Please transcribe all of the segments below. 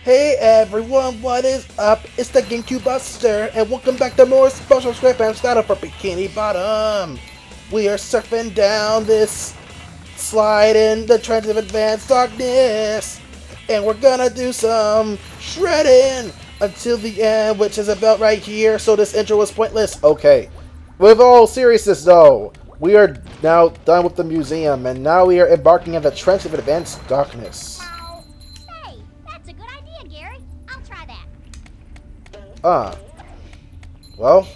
Hey everyone, what is up? It's the GameCube Buster, and welcome back to more SpongeBob Squarepants started for Bikini Bottom. We are surfing down this slide in the trends of advanced darkness, and we're gonna do some shredding until the end, which is about right here, so this intro was pointless. Okay, with all seriousness though, we are now done with the museum, and now we are embarking on the trends of advanced darkness. Well,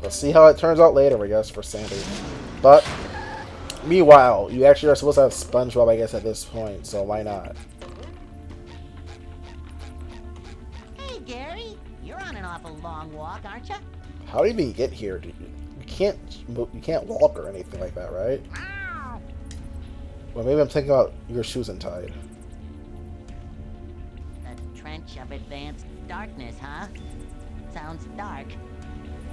let's see how it turns out later, I guess, for Sandy. But, meanwhile, you actually are supposed to have SpongeBob, I guess, at this point, so why not? Hey, Gary, you're on an awful long walk, aren't you? How do you even get here? You can't walk or anything like that, right? Well, maybe I'm thinking about your shoes untied. The trench of advanced darkness, huh? Sounds dark.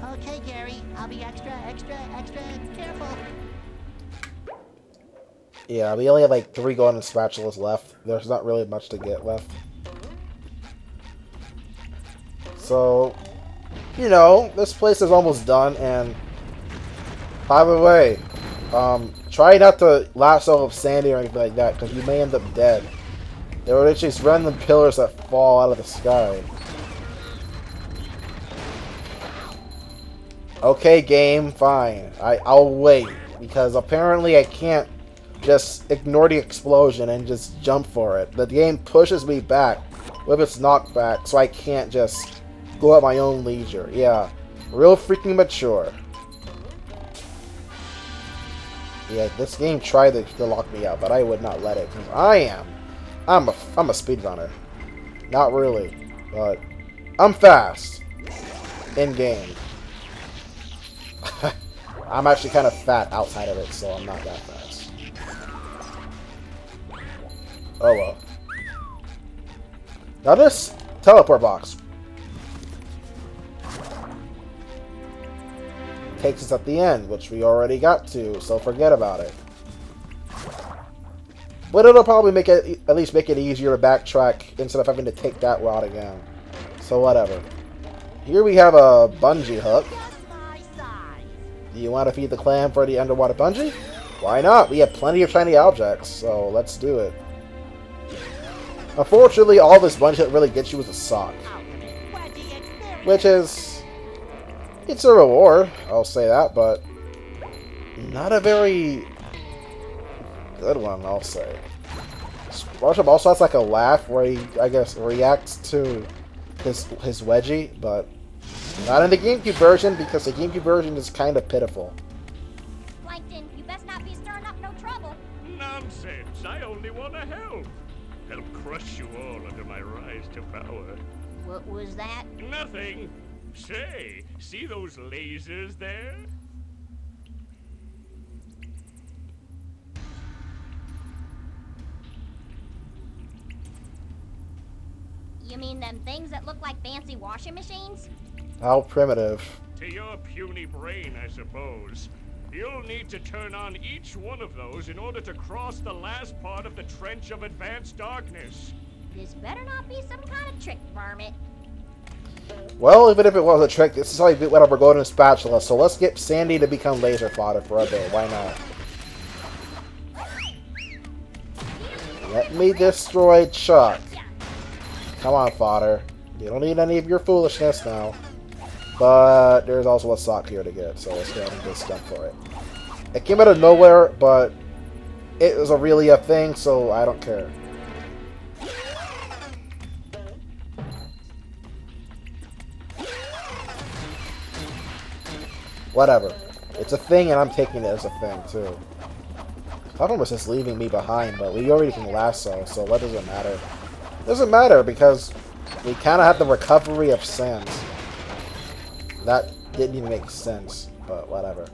Okay, Gary, I'll be extra careful. Yeah, we only have like 3 golden spatulas left. There's not really much to get left. So, you know, this place is almost done, and by the way, try not to lasso of Sandy or anything like that, because you may end up dead. There are just random pillars that fall out of the sky. Okay, game, fine. I'll wait, because apparently I can't just ignore the explosion and just jump for it. The game pushes me back with its knockback, so I can't just go at my own leisure. Yeah, real freaking mature. Yeah, this game tried to lock me out, but I would not let it, because I'm a speedrunner. Not really, but I'm fast in game. I'm actually kind of fat outside of it, so I'm not that fast. Oh well. Now this teleport box takes us at the end, which we already got to, so forget about it. But it'll probably make it, at least make it easier to backtrack instead of having to take that route again. So whatever. Here we have a bungee hook. Do you want to feed the clam for the underwater bungee? Why not? We have plenty of shiny objects, so let's do it. Unfortunately, all this bungee hook really gets you is a sock. Which is... it's a reward, I'll say that, but... not a very... good one, I'll say. SpongeBob also has like a laugh where he, I guess, reacts to his wedgie, but... not in the GameCube version, because the GameCube version is kind of pitiful. Plankton, you best not be stirring up no trouble. Nonsense! I only want to help. Help crush you all under my rise to power. What was that? Nothing. Say, see those lasers there? You mean them things that look like fancy washing machines? How primitive. To your puny brain, I suppose. You'll need to turn on each one of those in order to cross the last part of the trench of advanced darkness. This better not be some kind of trick, varmint. Well, even if it was a trick, this is how you get whatever golden spatula, so let's get Sandy to become laser fodder for a bit. Why not? Let me destroy Chuck. Come on, fodder. You don't need any of your foolishness now. But there's also a sock here to get, so let's go ahead and just jump for it. It came out of nowhere, but it was really a thing, so I don't care. Whatever. It's a thing, and I'm taking it as a thing, too. Papa was just leaving me behind, but we already can lasso, so what does it matter? It doesn't matter, because we kind of have the recovery of sins. That didn't even make sense, but whatever.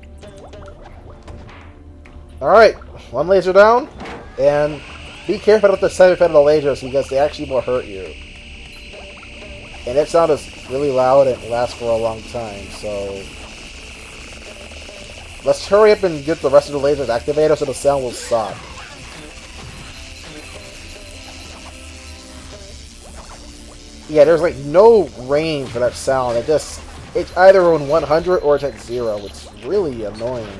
Alright, one laser down, and be careful with the center of the lasers because they actually will hurt you. And it sounds really loud and lasts for a long time, so... let's hurry up and get the rest of the lasers activated so the sound will stop. Yeah, there's like no range for that sound. It's either on 100 or it's at 0. It's really annoying.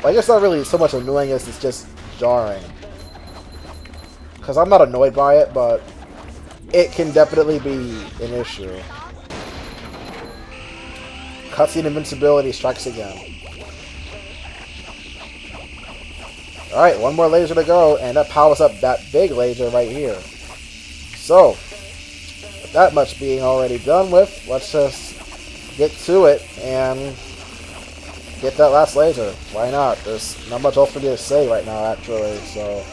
Like, it's not really so much annoying as it's just jarring. Because I'm not annoyed by it, but it can definitely be an issue. Cutscene invincibility strikes again. Alright, one more laser to go, and that powers up that big laser right here. So, with that much being already done with, let's just get to it and get that last laser. Why not? There's not much else for me to say right now, actually, so...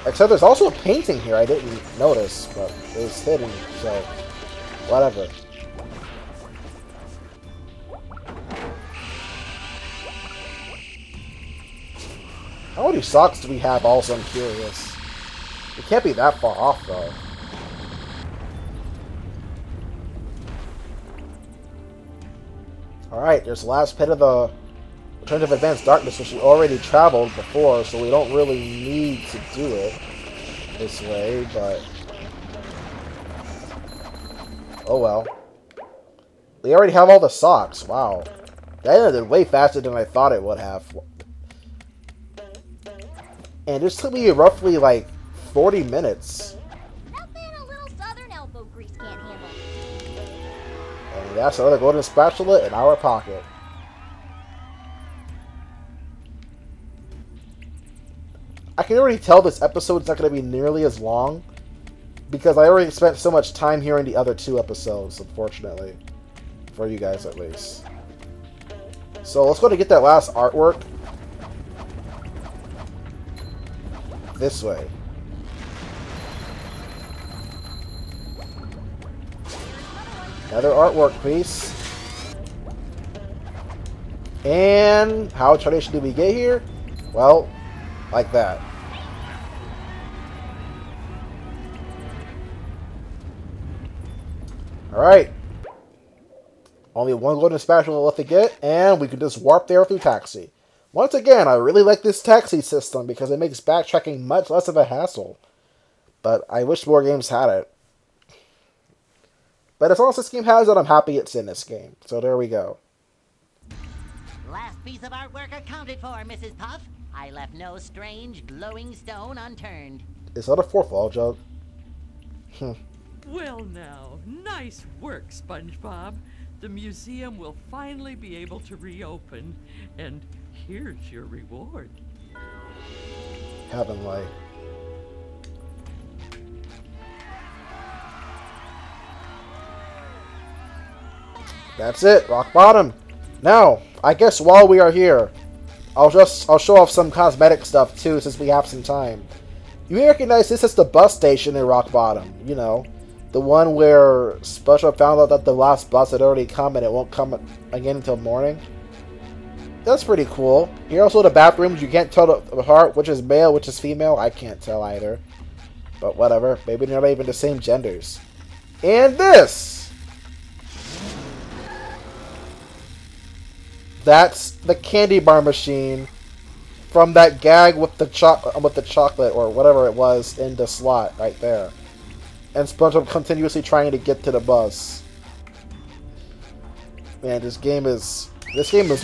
Except there's also a painting here I didn't notice, but it was hidden, so... Whatever. How many socks do we have also, I'm curious. It can't be that far off, though. Alright, there's the last pit of the Return of Advanced Darkness, which we already traveled before, so we don't really need to do it this way, but... Oh well. We already have all the socks, wow. That ended way faster than I thought it would have. And this took me roughly like 40 minutes. Nothing a little southern elbow grease can't handle. And that's another golden spatula in our pocket. I can already tell this episode's not going to be nearly as long, because I already spent so much time hearing the other 2 episodes, unfortunately. For you guys, at least. So let's go to get that last artwork. This way. Another artwork piece. And how tradition did we get here? Well, like that. Alright. Only one golden spatula left to get, and we can just warp there through taxi. Once again, I really like this taxi system because it makes backtracking much less of a hassle. But I wish more games had it. But as long as this game has it, I'm happy it's in this game. So there we go. Last piece of artwork accounted for, Mrs. Puff. I left no strange, glowing stone unturned. Is that a fourth wall joke? Well now, nice work, SpongeBob. The museum will finally be able to reopen, and here's your reward. Heavenly. That's it, rock bottom. Now, I guess while we are here, I'll show off some cosmetic stuff too, since we have some time. You may recognize this as the bus station in Rock Bottom. You know, the one where SpongeBob found out that the last bus had already come and it won't come again until morning. That's pretty cool. Here are also the bathrooms. You can't tell apart which is male, which is female. I can't tell either. But whatever. Maybe they're not even the same genders. And this! That's the candy bar machine from that gag with the chocolate or whatever it was in the slot right there. And SpongeBob continuously trying to get to the bus. Man, this game is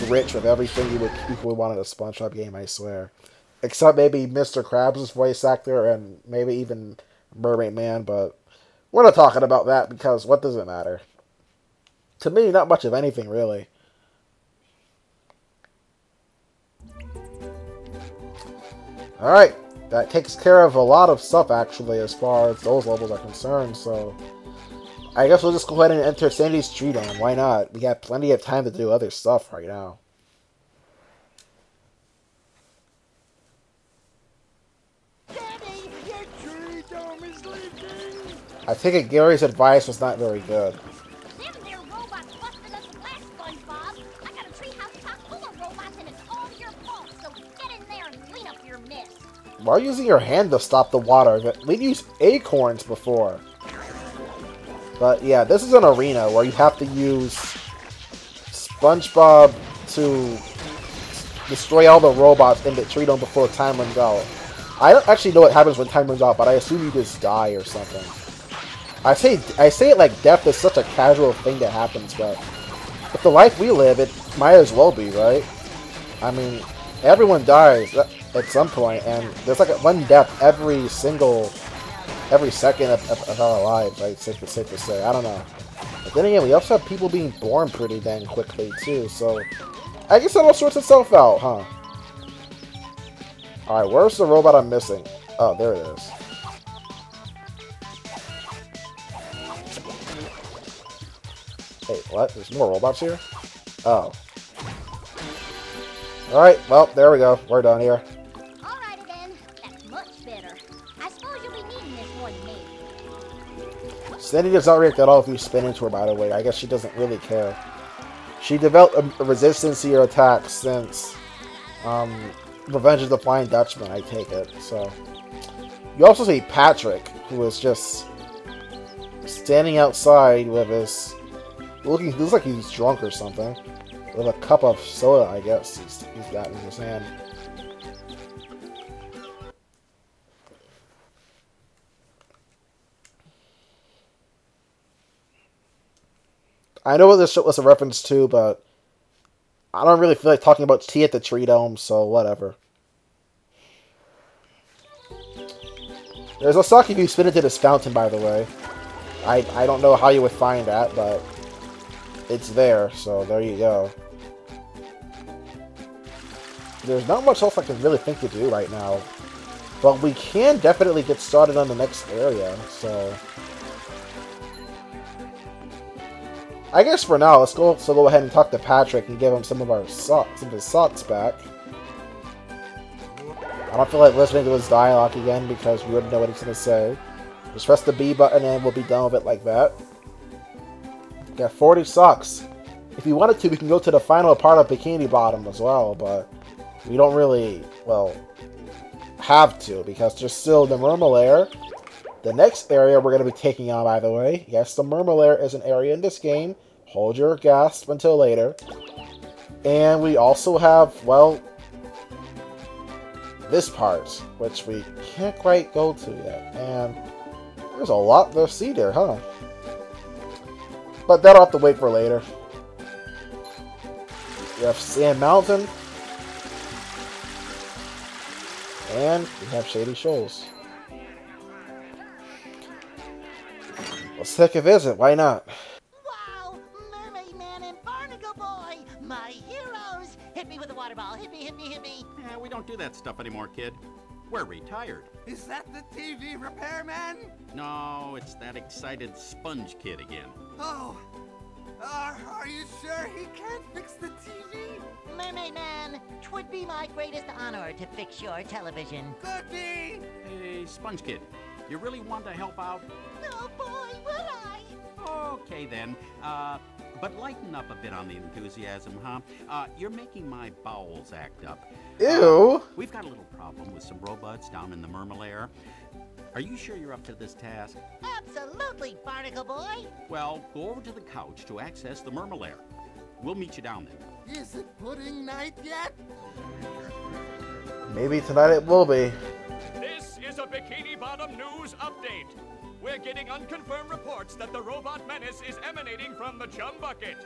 rich with everything you would want in a SpongeBob game, I swear. Except maybe Mr. Krabs' voice actor and maybe even Mermaid Man, but we're not talking about that because what does it matter? To me, not much of anything, really. Alright, that takes care of a lot of stuff, actually, as far as those levels are concerned, so... I guess we'll just go ahead and enter Sandy's Street on. Why not? We have plenty of time to do other stuff right now. Daddy, your tree dome is leaking! I think Gary's advice was not very good. Them there robots busted us last, SpongeBob. I got a treehouse chock full of robots and it's all your fault, so get in there and clean up your mess. Why are you using your hand to stop the water? We'd used acorns before. But yeah, this is an arena where you have to use SpongeBob to destroy all the robots in the tree dome before time runs out. I don't actually know what happens when time runs out, but I assume you just die or something. I say it like death is such a casual thing that happens, but with the life we live, it might as well be, right? I mean, everyone dies at some point, and there's like one death every second of our lives, right? Safe to say. I don't know. But then again, we also have people being born pretty dang quickly, too, so I guess that all sorts itself out, huh? Alright, where's the robot I'm missing? Oh, there it is. Hey, what? There's more robots here? Oh. Alright, well, there we go. We're done here. Alrighty then. That's much better. I suppose you'll be needing this more than me. Sandy does not react at all if you spin into her, by the way. I guess she doesn't really care. She developed a resistance to your attacks since Revenge of the Flying Dutchman, I take it. So you also see Patrick, who is just standing outside with his looks like he's drunk or something. With a cup of soda, I guess he's got in his hand. I know what this was a reference to, but I don't really feel like talking about tea at the Tree Dome, so whatever. There's a sock if you spin into this fountain, by the way. I don't know how you would find that, but it's there, so there you go. There's not much else I can really think to do right now. But we can definitely get started on the next area, so I guess for now, let's go ahead and talk to Patrick and give him some of his socks back. I don't feel like listening to his dialogue again because we already know what he's going to say. Just press the B button and we'll be done with it like that. Got 40 socks. If you wanted to, we can go to the final part of Bikini Bottom as well, but we don't really, well, have to because there's still the Murmur. The next area we're going to be taking on, by the way. Yes, the Murmur is an area in this game. Hold your gasp until later. And we also have, well, this part, which we can't quite go to yet. And there's a lot to see there, huh? But that'll have to wait for later. We have Sand Mountain. And we have Shady Shoals. Let's take a visit, why not? Wow! Mermaid Man and Barnacle Boy! My heroes! Hit me with a water ball! Hit me, hit me, hit me! Yeah, we don't do that stuff anymore, kid. We're retired. Is that the TV repairman? No, it's that excited sponge kid again. Oh, are you sure he can't fix the TV? Mermaid Man, 'twould be my greatest honor to fix your television. Could be. Hey, sponge kid, you really want to help out? Oh boy, would I! Okay then, but lighten up a bit on the enthusiasm, huh? You're making my bowels act up. Ew! We've got a little problem with some robots down in the Murmur. Are you sure you're up to this task? Absolutely, Barnacle Boy! Well, go over to the couch to access the Murmur. We'll meet you down there. Is it pudding night yet? Maybe tonight it will be. This is a Bikini Bottom news update. We're getting unconfirmed reports that the robot menace is emanating from the chum bucket.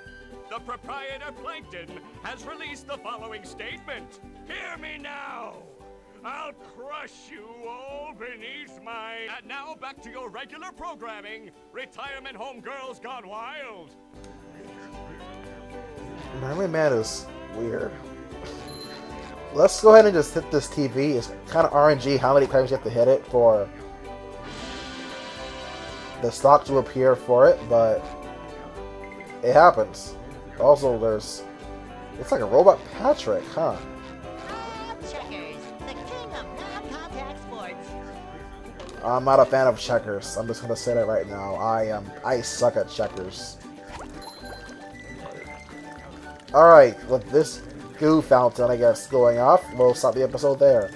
The proprietor, Plankton, has released the following statement. Hear me now! I'll crush you all beneath my... And now back to your regular programming. Retirement Home Girls Gone Wild. Mermaid Man is weird. Let's go ahead and just hit this TV. It's kind of RNG how many times you have to hit it for the stock to appear for it, but it happens. Also, it's like a robot Patrick, huh? Checkers, the king of non-contact sports. I'm not a fan of checkers. I'm just gonna say that right now. I suck at checkers. Alright, with this goo fountain, I guess, going off, we'll stop the episode there.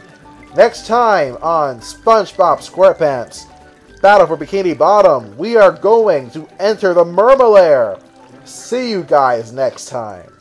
Next time on SpongeBob Squarepants Battle for Bikini Bottom, we are going to enter the Murmur. See you guys next time.